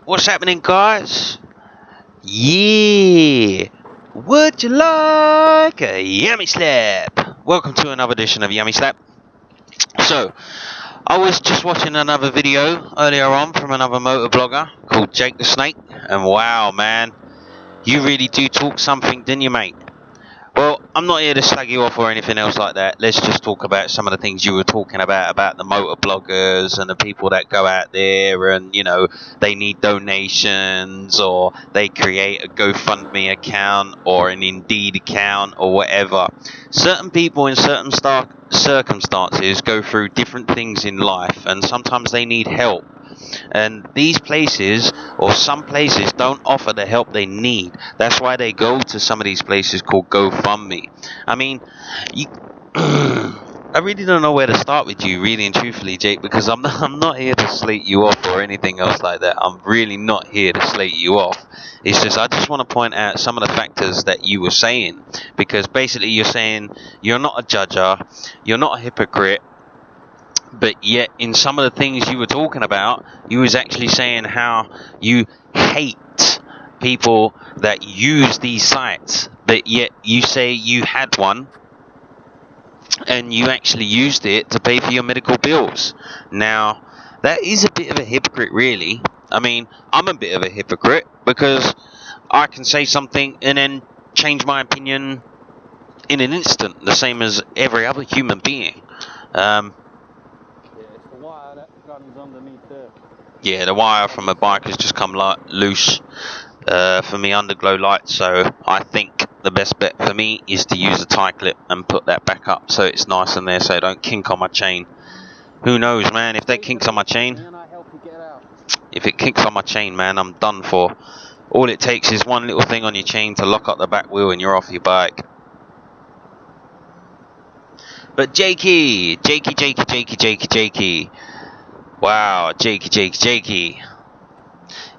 What's happening, guys? Yeah! Would you like a yummy slap? Welcome to another edition of Yummy Slap. So, I was just watching another video earlier on from another motor blogger called Jake the Snake, and wow, man, you really do talk something, didn't you, mate? Well, I'm not here to slag you off or anything else like that. Let's just talk about some of the things you were talking about the motor bloggers and the people that go out there and, you know, they need donations or they create a GoFundMe account or an Indeed account or whatever. Certain people in certain circumstances go through different things in life and sometimes they need help. And these places, or some places, don't offer the help they need. That's why they go to some of these places called GoFundMe. I mean, I really don't know where to start with you, really and truthfully, Jake, because I'm not here to slate you off or anything else like that. I'm really not here to slate you off. It's just, I just want to point out some of the factors that you were saying, because basically you're saying you're not a judger, you're not a hypocrite, but yet in some of the things you were talking about, you was actually saying how you hate people that use these sites, but yet you say you had one and you actually used it to pay for your medical bills. Now, that is a bit of a hypocrite, really. I mean, I'm a bit of a hypocrite because I can say something and then change my opinion in an instant, the same as every other human being. Underneath there. Yeah, the wire from my bike has just come loose for me underglow light, so I think the best bet for me is to use a tie clip and put that back up so it's nice in there so it don't kink on my chain. Who knows, man, if that kinks on my chain, if it kinks on my chain, man, I'm done for. All it takes is one little thing on your chain to lock up the back wheel and you're off your bike. But Jakey. Wow, Jakey.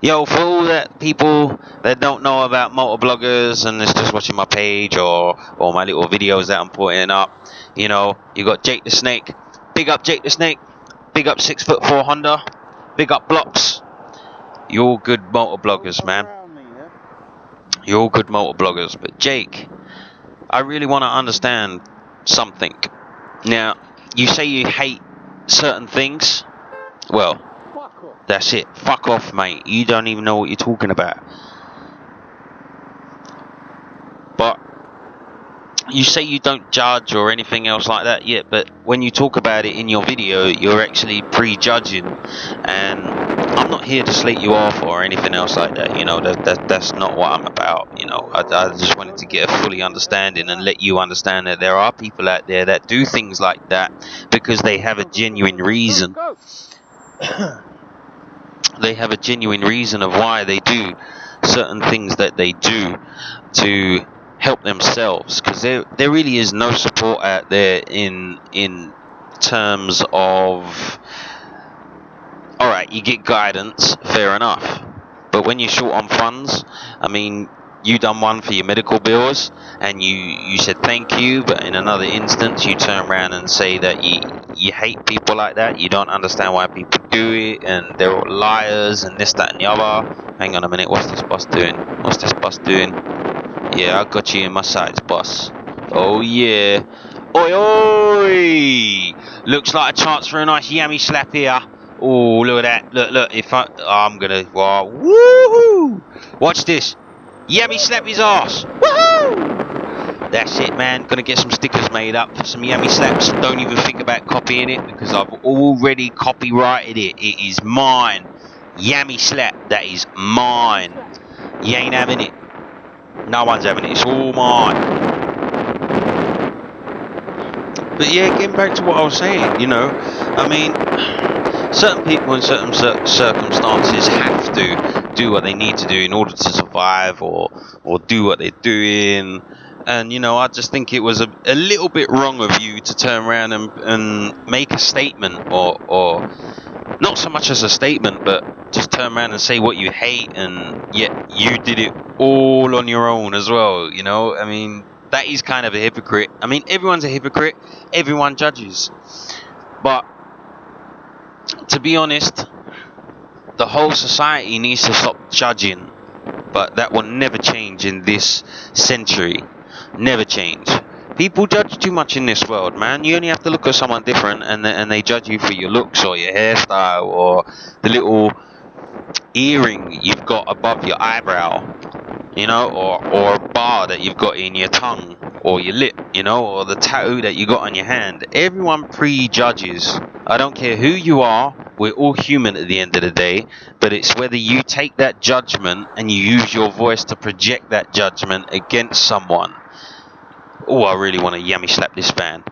Yo, for all that people that don't know about motor bloggers and is just watching my page or my little videos that I'm putting up, you know, you got Jake the Snake. Big up Jake the Snake. Big up 6'4" Honda. Big up Blocks. You're all good motor bloggers, man. You're all good motor bloggers. But Jake, I really want to understand something. Now, you say you hate certain things. Well, that's it. Fuck off, mate. You don't even know what you're talking about. But you say you don't judge or anything else like that yet, but when you talk about it in your video, you're actually prejudging. And I'm not here to slate you off or anything else like that. You know, that's not what I'm about. You know, I just wanted to get a fully understanding and let you understand that there are people out there that do things like that because they have a genuine reason. They have a genuine reason of why they do certain things that they do to help themselves, because there really is no support out there in terms of, alright, you get guidance, fair enough, but when you're short on funds, I mean, you done one for your medical bills and you said thank you, but in another instance you turn around and say that you hate people like that, you don't understand why people do it, and they're all liars and this, that and the other. Hang on a minute, what's this bus doing? Yeah, I got you in my sights, boss. Oh yeah. Oi oi! Looks like a chance for a nice yummy slap here. Oh, look at that. Look, if I'm gonna, wow, woohoo! Watch this. Yummy slap his ass. Woohoo! That's it, man. Gonna get some stickers made up for some yummy slaps. Don't even think about copying it because I've already copyrighted it. It is mine. Yummy slap. That is mine. You ain't having it. No one's having it. It's all mine. But yeah, getting back to what I was saying, you know, I mean, certain people in certain circumstances have to do what they need to do in order to survive or do what they're doing. And, you know, I just think it was a little bit wrong of you to turn around and make a statement or not so much as a statement, but just turn around and say what you hate, and yet you did it all on your own as well, you know? I mean, that is kind of a hypocrite. I mean, everyone's a hypocrite. Everyone judges. But to be honest, the whole society needs to stop judging, but that will never change in this century. Never change. People judge too much in this world, man. You only have to look at someone different and they judge you for your looks or your hairstyle or the little earring you've got above your eyebrow, you know, or a bar that you've got in your tongue or your lip, you know, or the tattoo that you got on your hand. Everyone prejudges. I don't care who you are, we're all human at the end of the day, but it's whether you take that judgment and you use your voice to project that judgment against someone. Oh, I really want to yummy slap this van.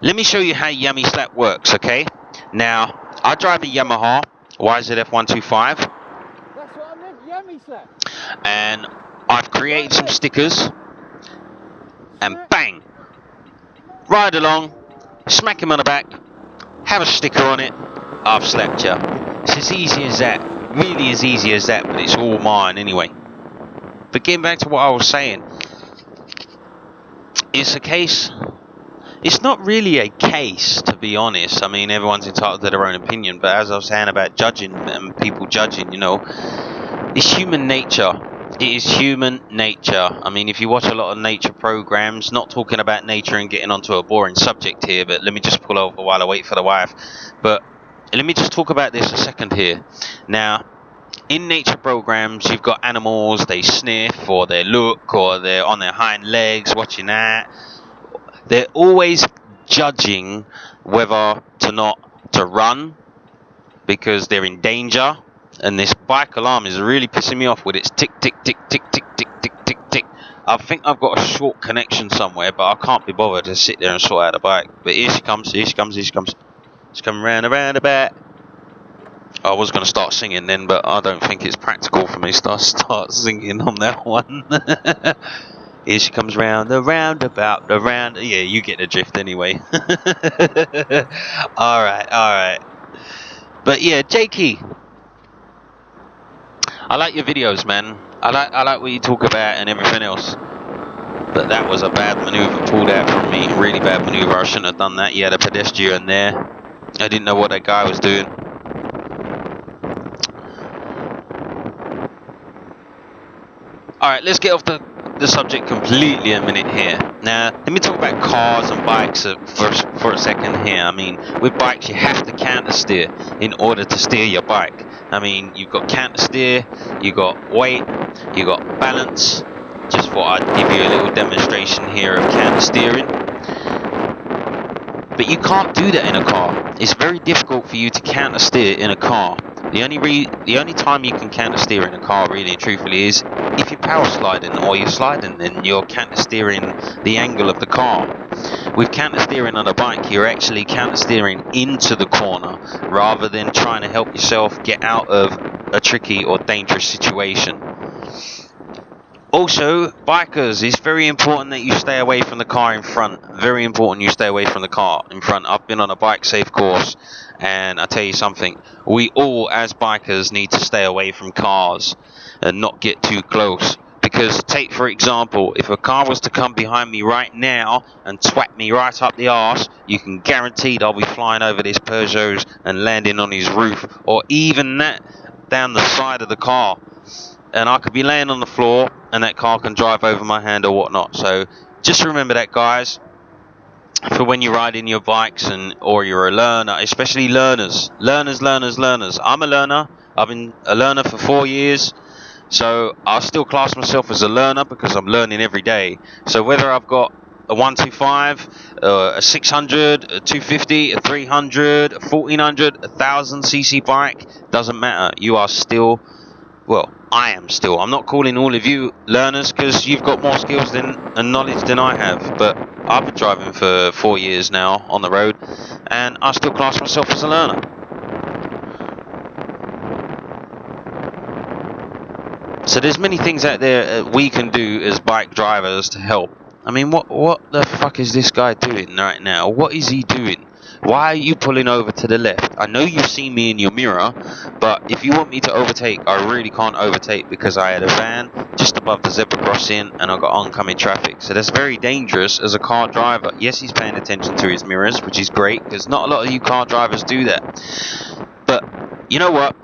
Let me show you how yummy slap works, okay? Now, I drive a Yamaha YZF-125. That's what I meant, yammy slap. And I've created some stickers. And bang! Ride along, smack him on the back, have a sticker on it, I've slapped you. It's as easy as that. Really as easy as that, but it's all mine anyway. But getting back to what I was saying, it's a case. It's not really a case, to be honest. I mean, everyone's entitled to their own opinion, but as I was saying about judging and people judging, you know, it's human nature. It is human nature. I mean, if you watch a lot of nature programs, not talking about nature and getting onto a boring subject here, but let me just pull over while I wait for the wife. But let me just talk about this a second here. Now, in nature programs, you've got animals, they sniff, or they look, or they're on their hind legs, watching that. They're always judging whether to run because they're in danger. And this bike alarm is really pissing me off with its tick, tick, tick, tick, tick, tick, tick, tick, tick. I think I've got a short connection somewhere, but I can't be bothered to sit there and sort out the bike. But here she comes, here she comes, here she comes. She's coming round the back. I was going to start singing then, but I don't think it's practical for me to start singing on that one. Here she comes round the roundabout, the round. Yeah, you get the drift anyway. Alright. But yeah, Jakey, I like your videos, man. I like what you talk about and everything else. But that was a bad maneuver pulled out from me. Really bad maneuver. I shouldn't have done that. You had a pedestrian there. I didn't know what that guy was doing. Alright, let's get off the subject completely a minute here. Now, let me talk about cars and bikes for a second here. I mean, with bikes, you have to counter steer in order to steer your bike. I mean, you've got counter steer, you've got weight, you've got balance. Just thought I'd give you a little demonstration here of counter steering. But you can't do that in a car. It's very difficult for you to counter steer in a car. The only time you can counter steer in a car, really and truthfully, is if you're power sliding or you're sliding, then you're counter steering the angle of the car. With counter steering on a bike, you're actually counter steering into the corner rather than trying to help yourself get out of a tricky or dangerous situation. Also, bikers, it's very important that you stay away from the car in front. Very important you stay away from the car in front. I've been on a bike safe course, and I tell you something, we all as bikers need to stay away from cars and not get too close. Because take for example, if a car was to come behind me right now and twat me right up the arse, you can guarantee I'll be flying over this Peugeot and landing on his roof, or even that down the side of the car. And I could be laying on the floor and that car can drive over my hand or whatnot. So just remember that, guys, for when you're riding your bikes or you're a learner, especially learners. I'm a learner. I've been a learner for 4 years. So I still class myself as a learner because I'm learning every day. So whether I've got a 125, a 600, a 250, a 300, a 1400, a 1000cc bike, doesn't matter. You are still... Well, I am still. I'm not calling all of you learners because you've got more skills and knowledge than I have. But I've been driving for 4 years now on the road, and I still class myself as a learner. So there's many things out there we can do as bike drivers to help. I mean, what the fuck is this guy doing right now? What is he doing? Why are you pulling over to the left? I know you've seen me in your mirror, but if you want me to overtake, I really can't overtake because I had a van just above the zebra crossing and I got oncoming traffic. So that's very dangerous as a car driver. Yes, he's paying attention to his mirrors, which is great because not a lot of you car drivers do that. But you know what?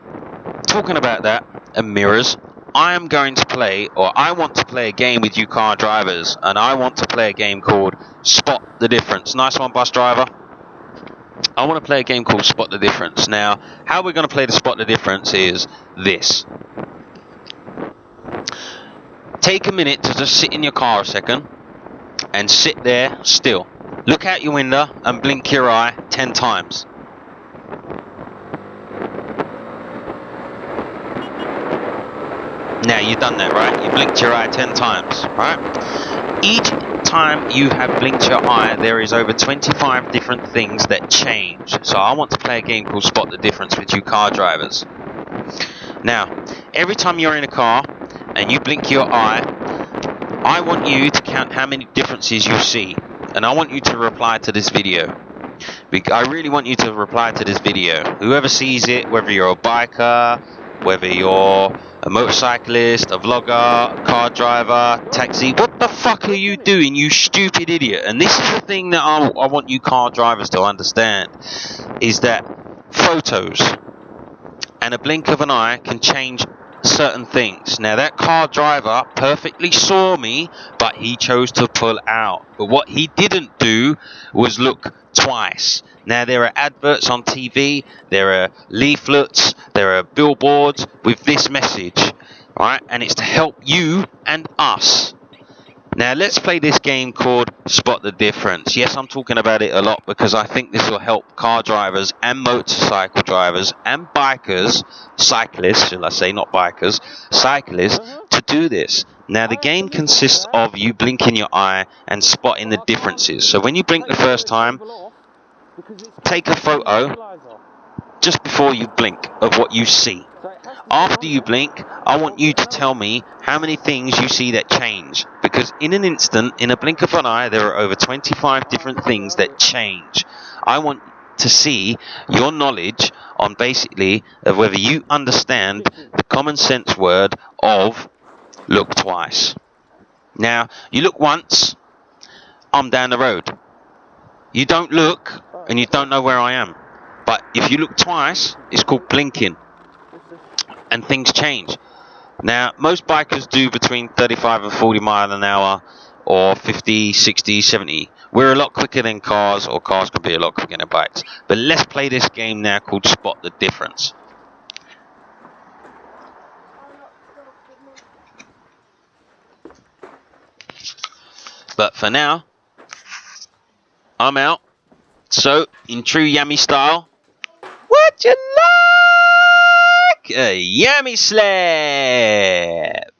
talking about that and mirrors, I am going to play, or I want to play a game with you car drivers, and I want to play a game called Spot the Difference. Nice one, bus driver. I want to play a game called Spot the Difference. Now, how we're going to play the Spot the Difference is this. Take a minute to just sit in your car a second and sit there still. Look out your window and blink your eye 10 times. Now, you've done that, right? You blinked your eye 10 times, right? Each time you have blinked your eye, there is over 25 different things that change. So I want to play a game called Spot the Difference with you car drivers. Now, every time you're in a car and you blink your eye, I want you to count how many differences you see. And I want you to reply to this video. I really want you to reply to this video. Whoever sees it, whether you're a biker, whether you're a motorcyclist, a vlogger, a car driver, taxi, what the fuck are you doing, you stupid idiot? And this is the thing that I want you car drivers to understand, is that photos and a blink of an eye can change certain things. Now, that car driver perfectly saw me, but he chose to pull out. But what he didn't do was look twice. Now, there are adverts on TV, there are leaflets, there are billboards with this message, right? And it's to help you and us. Now, let's play this game called Spot the Difference. Yes, I'm talking about it a lot because I think this will help car drivers and motorcycle drivers and bikers, cyclists, shall I say, not bikers, cyclists, to do this. Now, the game consists of you blinking your eye and spotting the differences. So when you blink the first time, take a photo just before you blink of what you see. After you blink, I want you to tell me how many things you see that change. Because in an instant, in a blink of an eye, there are over 25 different things that change. I want to see your knowledge on basically of whether you understand the common sense word of look twice. Now, you look once, I'm down the road. You don't look and you don't know where I am. But if you look twice, it's called blinking. And things change. Now, most bikers do between 35 and 40 miles an hour, or 50, 60, 70. We're a lot quicker than cars, or cars can be a lot quicker than bikes. But let's play this game now called Spot the Difference. But for now, I'm out. So, in true Yammy style, what you like? A Yammy slap!